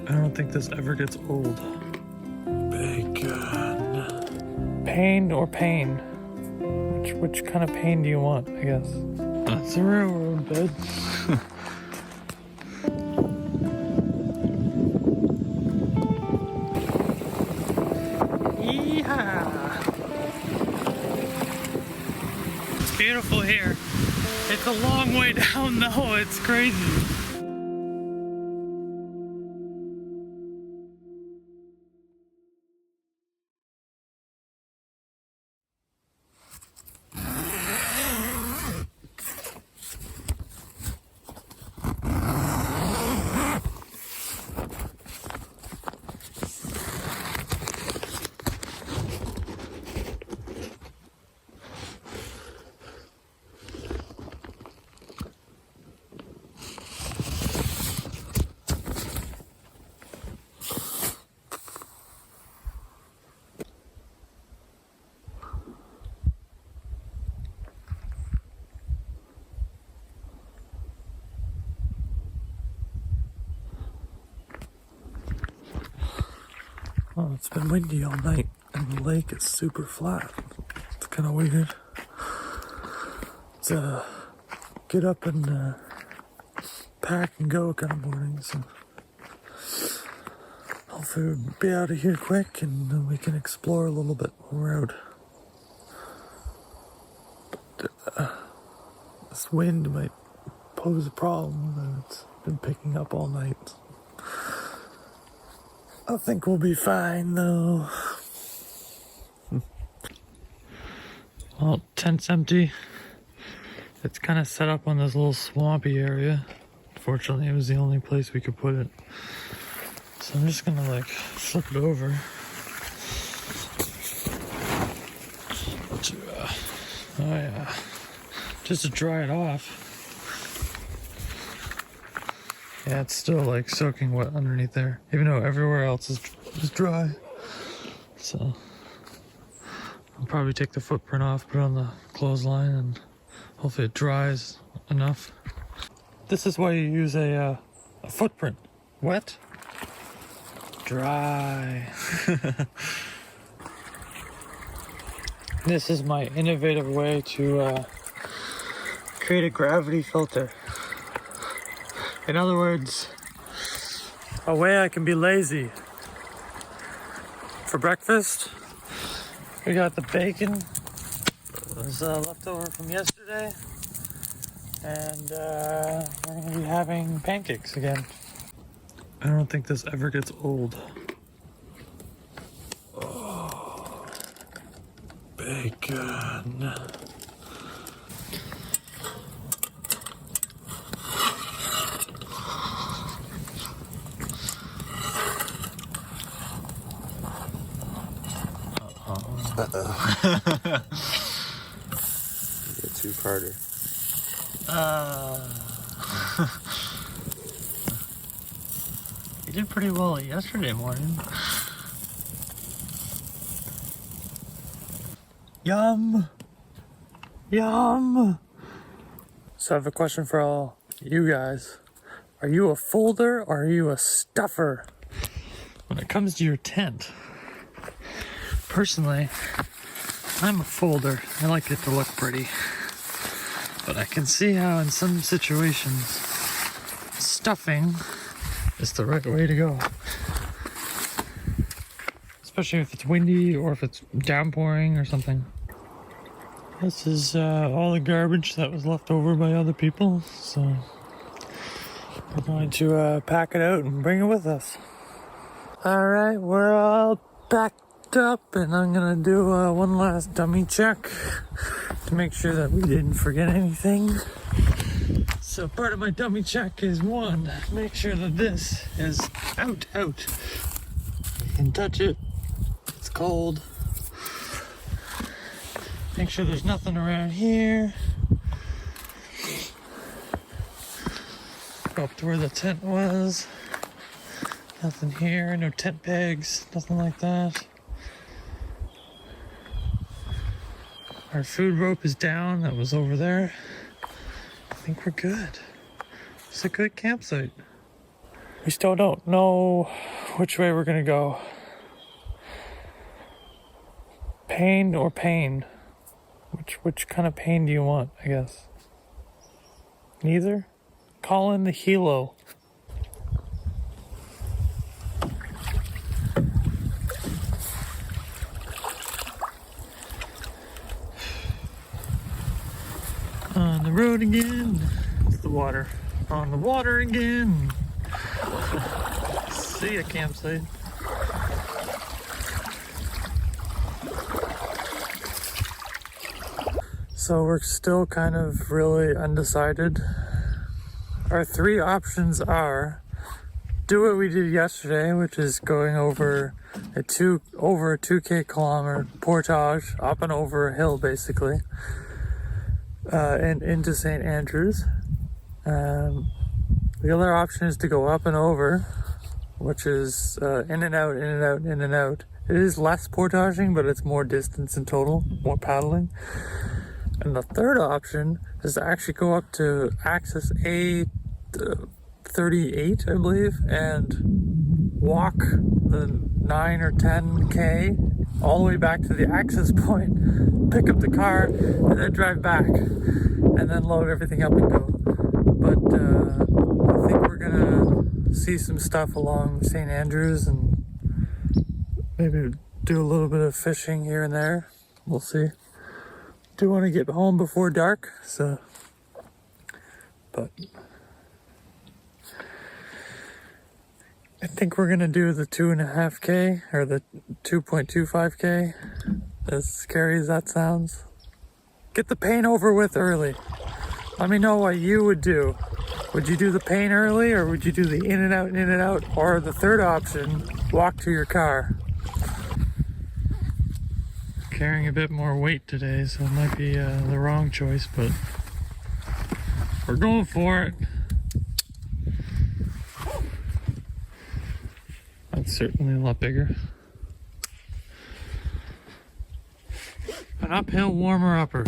I don't think this ever gets old. Bacon. Pain or pain? Which kind of pain do you want, I guess? That's a railroad bed. Yeehaw! It's beautiful here. It's a long way down though, it's crazy. Oh, it's been windy all night and the lake is super flat. It's kind of weird. It's a get up and pack and go kind of morning, so hopefully we'll be out of here quick and then we can explore a little bit when we're out. But this wind might pose a problem. It's been picking up all night. I think we'll be fine though. Well, tent's empty. It's kind of set up on this little swampy area. Fortunately, it was the only place we could put it. So I'm just gonna like flip it over. Oh yeah, just to dry it off. Yeah, it's still like soaking wet underneath there, even though everywhere else is dry. So I'll probably take the footprint off, put it on the clothesline, and hopefully it dries enough. This is why you use a footprint. Wet, dry. This is my innovative way to create a gravity filter. In other words, a way I can be lazy. For breakfast, we got the bacon. It was left over from yesterday. And we're going to be having pancakes again. I don't think this ever gets old. Oh, bacon. Uh-oh. A two-parter. You did pretty well yesterday morning. Yum! Yum! So I have a question for all you guys. Are you a folder or are you a stuffer when it comes to your tent? Personally, I'm a folder. I like it to look pretty. But I can see how in some situations, stuffing is the right way to go. Especially if it's windy or if it's downpouring or something. This is all the garbage that was left over by other people. So we're going to pack it out and bring it with us. Alright, we're all packed up and I'm gonna do one last dummy check to make sure that we didn't forget anything. So part of my dummy check is one, make sure that this is out. You can touch it, it's cold. Make sure there's nothing around here. Go up to where the tent was. Nothing here, no tent pegs, nothing like that. Our food rope is down, that was over there. I think we're good. It's a good campsite. We still don't know which way we're gonna go. Pain or pain? Which kind of pain do you want, I guess? Neither? Call in the helo. On the road again. It's the water. On the water again. See a campsite. So we're still kind of really undecided. Our three options are do what we did yesterday, which is going over a 2K kilometer portage up and over a hill basically, and into St. Andrews. The other option is to go up and over, which is in and out, in and out, in and out. It is less portaging, but it's more distance in total, more paddling. And the third option is to actually go up to access A38, I believe, and walk the 9 or 10K all the way back to the access point, pick up the car, and then drive back, and then load everything up and go. But I think we're gonna see some stuff along St. Andrews and maybe do a little bit of fishing here and there. We'll see. Do want to get home before dark, so, but I think we're gonna do the 2.5K or the 2.25K, as scary as that sounds. Get the pain over with early. Let me know what you would do. Would you do the pain early, or would you do the in and out, or the third option, walk to your car? Carrying a bit more weight today, so it might be the wrong choice, but we're going for it. That's certainly a lot bigger. An uphill warmer upper.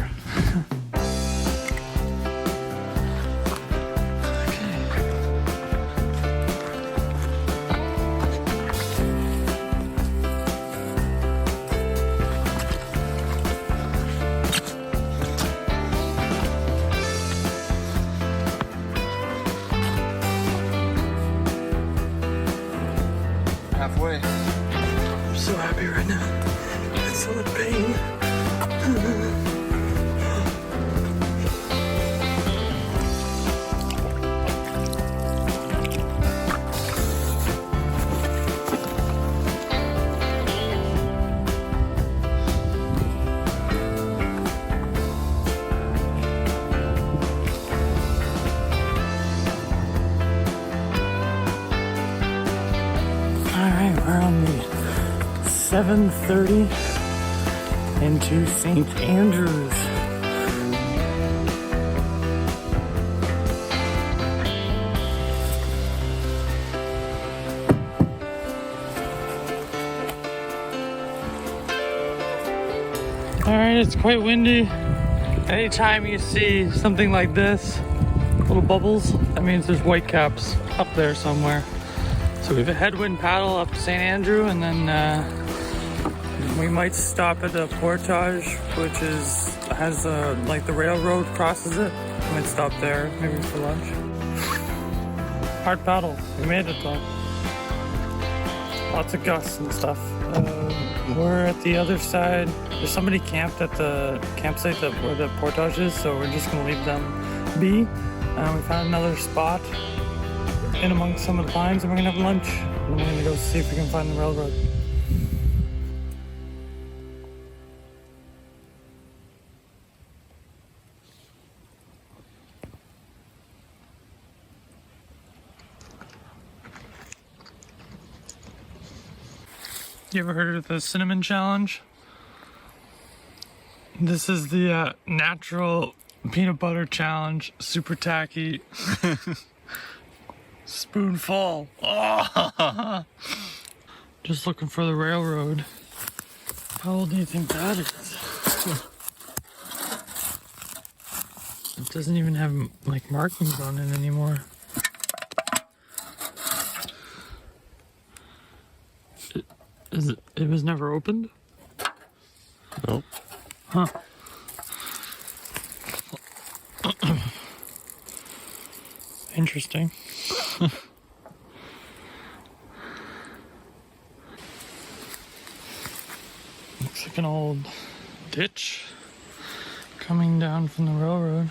Halfway. I'm so happy right now. It's so much pain. Alright, we're on the 7:30 into St. Andrews. Alright, it's quite windy. Anytime you see something like this, little bubbles, that means there's whitecaps up there somewhere. So we have a headwind paddle up to St. Andrew, and then we might stop at the portage, which has like the railroad crosses it. We might stop there, maybe for lunch. Hard paddle, we made it though. Lots of gusts and stuff. We're at the other side. There's somebody camped at the campsite where the portage is, so we're just gonna leave them be. We found another spot in amongst some of the pines, and we're gonna have lunch, and we're gonna go see if we can find the railroad. You ever heard of the cinnamon challenge? This is the natural peanut butter challenge, super tacky. Spoonful. Oh. Just looking for the railroad. How old do you think that is? It doesn't even have like markings on it anymore. It was never opened? Nope. Huh. Interesting. Looks like an old ditch coming down from the railroad.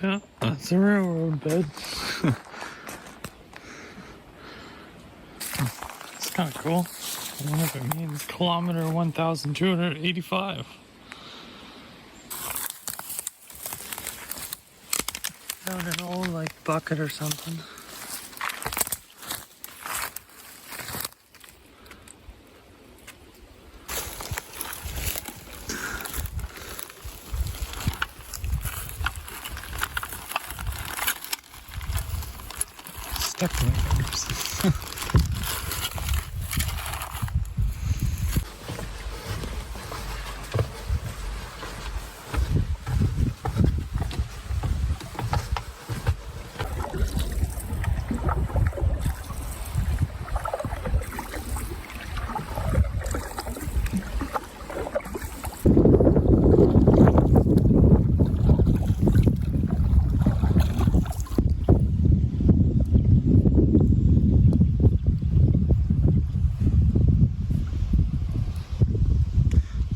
Yeah, that's a railroad bed. It's kind of cool. I wonder if it means kilometer 1,285. Found an old like bucket or something. Stuck in my fingers.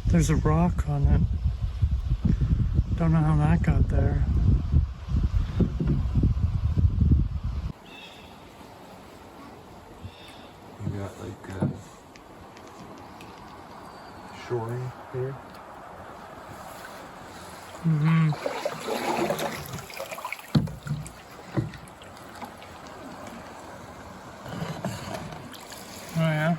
There's a rock on it. Don't know how that got there. You got like shoring here. Mm-hmm. Oh yeah.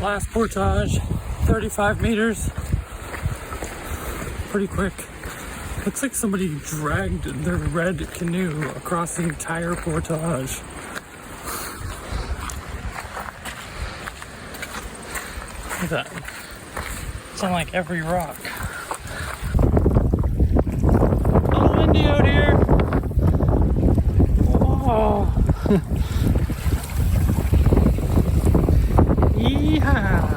Last portage, 35 meters. Pretty quick. Looks like somebody dragged their red canoe across the entire portage. Look at that. It's on like every rock. A little windy out here. Whoa. Yeehaw.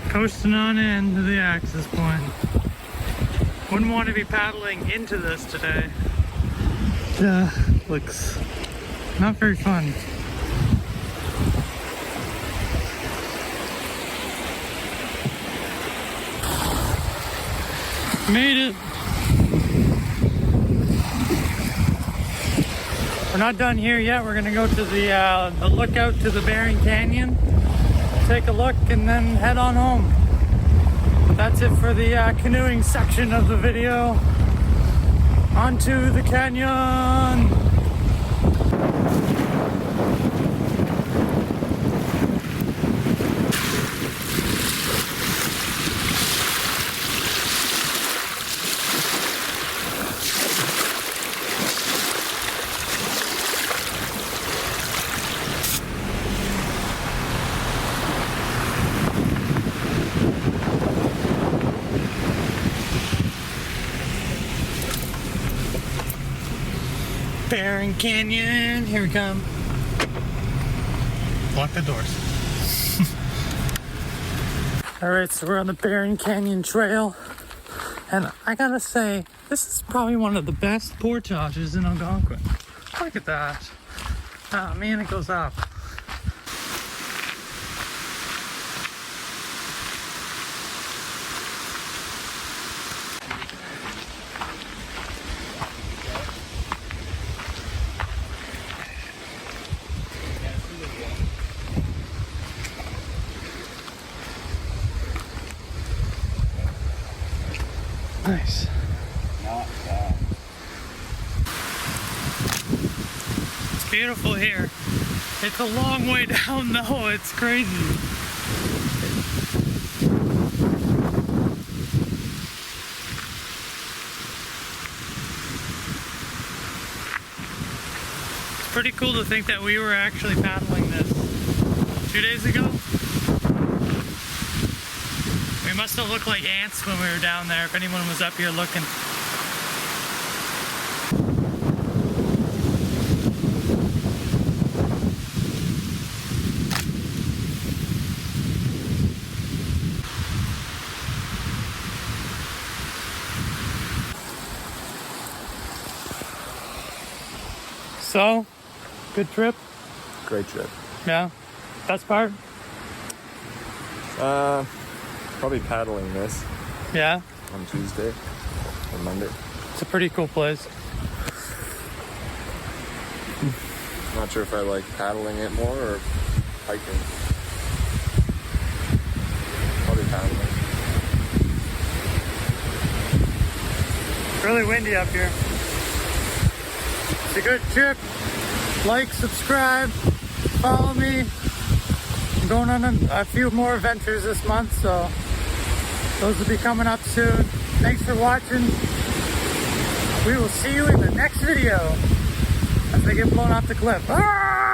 Coasting on in to the access point. Wouldn't want to be paddling into this today. Yeah, looks not very fun. Made it. We're not done here yet. We're gonna go to the lookout to the Barron Canyon, take a look, and then head on home. That's it for the canoeing section of the video. Onto the canyon. Barron Canyon, here we come. Lock the doors. Alright, so we're on the Barron Canyon Trail. And I gotta say, this is probably one of the best portages in Algonquin. Look at that. Oh man, it goes up. Nice. Not bad. It's beautiful here. It's a long way down though, it's crazy. It's pretty cool to think that we were actually paddling this 2 days ago. We must have looked like ants when we were down there, if anyone was up here looking. So, good trip? Great trip. Yeah. Best part? Probably paddling this Yeah. on Tuesday or Monday. It's a pretty cool place. Not sure if I like paddling it more or hiking. Probably paddling. Really windy up here. It's a good trip. Like, subscribe, follow me. I'm going on a few more adventures this month, so those will be coming up soon. Thanks for watching. We will see you in the next video as I get blown off the cliff. Ah!